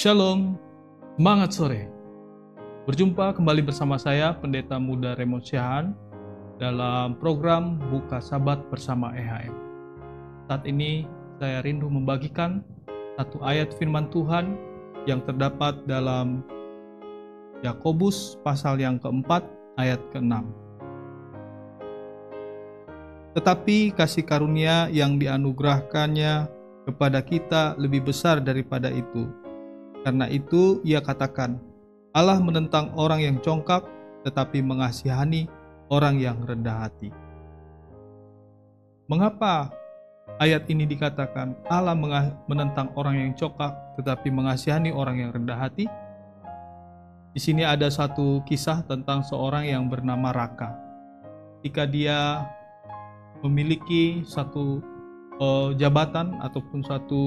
Shalom, semangat sore. Berjumpa kembali bersama saya, Pendeta Muda Raymond Siahaan, dalam program Buka Sabat bersama EHM. Saat ini saya rindu membagikan satu ayat firman Tuhan yang terdapat dalam Yakobus pasal yang keempat ayat ke-6. Tetapi kasih karunia yang dianugerahkannya kepada kita lebih besar daripada itu. Karena itu ia katakan, Allah menentang orang yang congkak, tetapi mengasihani orang yang rendah hati. Mengapa ayat ini dikatakan Allah menentang orang yang congkak, tetapi mengasihani orang yang rendah hati? Di sini ada satu kisah tentang seorang yang bernama Raka. Ketika dia memiliki satu jabatan ataupun satu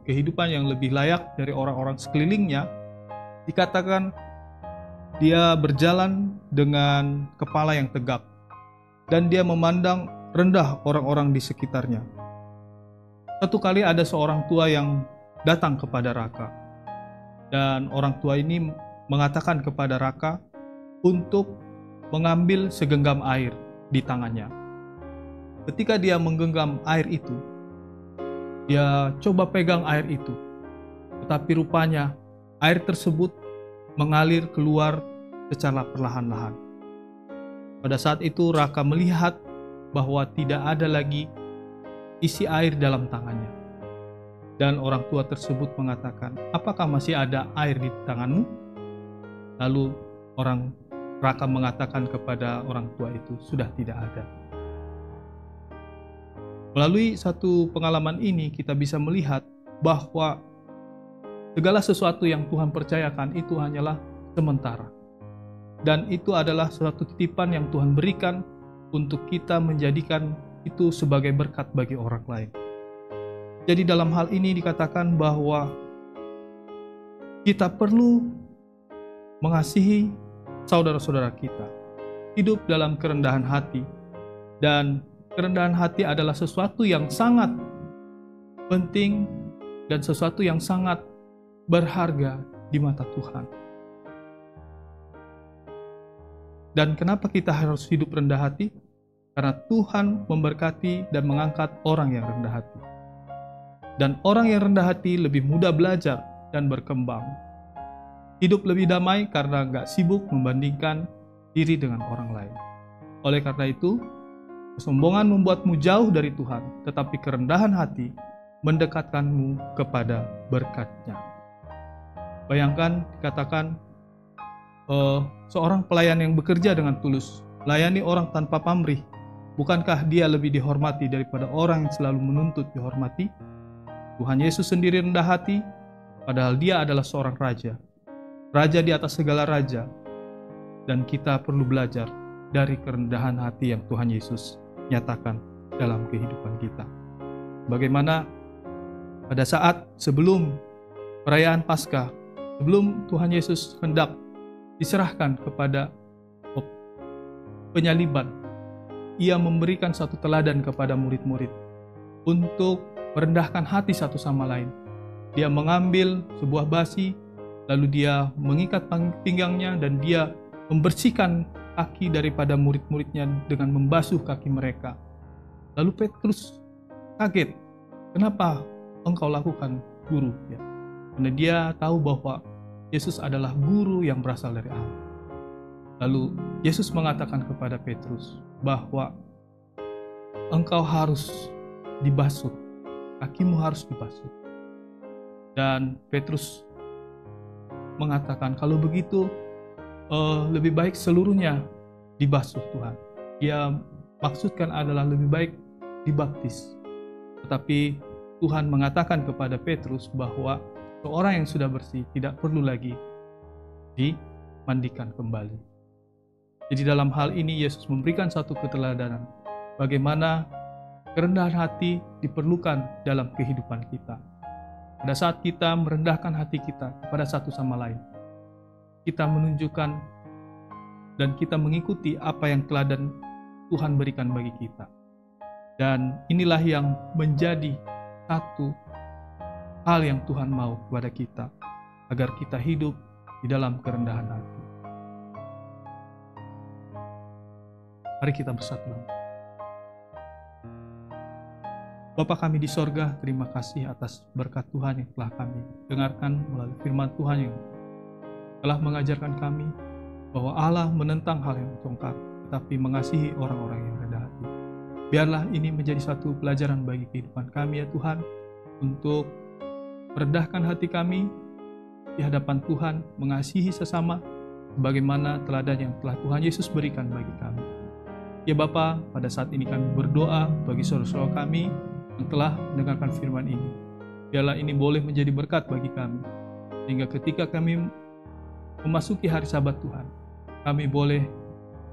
kehidupan yang lebih layak dari orang-orang sekelilingnya, dikatakan dia berjalan dengan kepala yang tegak dan dia memandang rendah orang-orang di sekitarnya. Satu kali ada seorang tua yang datang kepada Raka, dan orang tua ini mengatakan kepada Raka untuk mengambil segenggam air di tangannya. Ketika dia menggenggam air itu, dia coba pegang air itu, tetapi rupanya air tersebut mengalir keluar secara perlahan-lahan. Pada saat itu Raka melihat bahwa tidak ada lagi isi air dalam tangannya. Dan orang tua tersebut mengatakan, "Apakah masih ada air di tanganmu?" Lalu Raka mengatakan kepada orang tua itu, "Sudah tidak ada." Melalui satu pengalaman ini kita bisa melihat bahwa segala sesuatu yang Tuhan percayakan itu hanyalah sementara. Dan itu adalah suatu titipan yang Tuhan berikan untuk kita menjadikan itu sebagai berkat bagi orang lain. Jadi dalam hal ini dikatakan bahwa kita perlu mengasihi saudara-saudara kita, hidup dalam kerendahan hati, dan kerendahan hati adalah sesuatu yang sangat penting dan sesuatu yang sangat berharga di mata Tuhan. Dan kenapa kita harus hidup rendah hati? Karena Tuhan memberkati dan mengangkat orang yang rendah hati. Dan orang yang rendah hati lebih mudah belajar dan berkembang. Hidup lebih damai karena gak sibuk membandingkan diri dengan orang lain. Oleh karena itu, kesombongan membuatmu jauh dari Tuhan, tetapi kerendahan hati mendekatkanmu kepada berkat-Nya. Bayangkan dikatakan seorang pelayan yang bekerja dengan tulus, layani orang tanpa pamrih. Bukankah dia lebih dihormati daripada orang yang selalu menuntut dihormati? Tuhan Yesus sendiri rendah hati, padahal dia adalah seorang raja. Raja di atas segala raja. Dan kita perlu belajar dari kerendahan hati yang Tuhan Yesus nyatakan dalam kehidupan kita. Bagaimana pada saat sebelum perayaan Paskah, sebelum Tuhan Yesus hendak diserahkan kepada penyaliban, ia memberikan satu teladan kepada murid-murid untuk merendahkan hati satu sama lain. Dia mengambil sebuah basi, lalu dia mengikat pinggangnya dan dia membersihkan kaki daripada murid-muridnya dengan membasuh kaki mereka. Lalu Petrus kaget, "Kenapa engkau lakukan, guru?" Karena dia tahu bahwa Yesus adalah guru yang berasal dari Allah. Lalu Yesus mengatakan kepada Petrus bahwa engkau harus dibasuh, kakimu harus dibasuh. Dan Petrus mengatakan, "Kalau begitu lebih baik seluruhnya dibasuh Tuhan." Dia maksudkan adalah lebih baik dibaptis. Tetapi Tuhan mengatakan kepada Petrus bahwa seorang yang sudah bersih tidak perlu lagi dimandikan kembali. Jadi dalam hal ini Yesus memberikan satu keteladanan bagaimana kerendahan hati diperlukan dalam kehidupan kita. Pada saat kita merendahkan hati kita kepada satu sama lain, kita menunjukkan dan kita mengikuti apa yang teladan Tuhan berikan bagi kita. Dan inilah yang menjadi satu hal yang Tuhan mau kepada kita. agar kita hidup di dalam kerendahan hati. Mari kita bersatu. Bapa kami di sorga, terima kasih atas berkat Tuhan yang telah kami dengarkan melalui firman Tuhan yang telah mengajarkan kami bahwa Allah menentang hal yang congkak, tetapi mengasihi orang-orang yang rendah hati. Biarlah ini menjadi satu pelajaran bagi kehidupan kami ya Tuhan, untuk meredahkan hati kami di hadapan Tuhan, mengasihi sesama sebagaimana teladan yang telah Tuhan Yesus berikan bagi kami. Ya Bapa, pada saat ini kami berdoa bagi saudara-saudara kami yang telah mendengarkan firman ini. Biarlah ini boleh menjadi berkat bagi kami, sehingga ketika kami memasuki hari Sabat Tuhan, kami boleh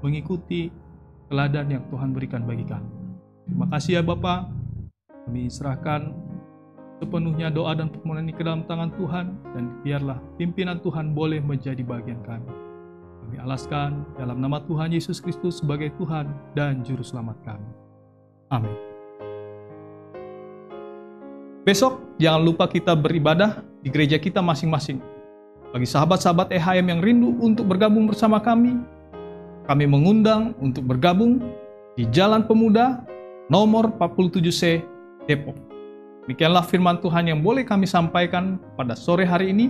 mengikuti teladan yang Tuhan berikan bagi kami. Terima kasih ya Bapa, kami serahkan sepenuhnya doa dan permohonan ini ke dalam tangan Tuhan, dan biarlah pimpinan Tuhan boleh menjadi bagian kami. Kami alaskan dalam nama Tuhan Yesus Kristus sebagai Tuhan dan Juru Selamat kami. Amin. Besok jangan lupa kita beribadah di gereja kita masing-masing. Bagi sahabat-sahabat EHM yang rindu untuk bergabung bersama kami mengundang untuk bergabung di Jalan Pemuda nomor 47C Depok. Demikianlah firman Tuhan yang boleh kami sampaikan pada sore hari ini.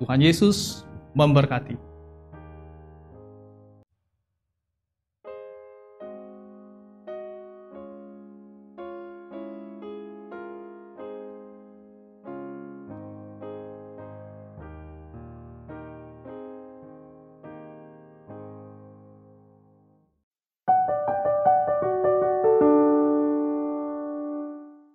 Tuhan Yesus memberkati.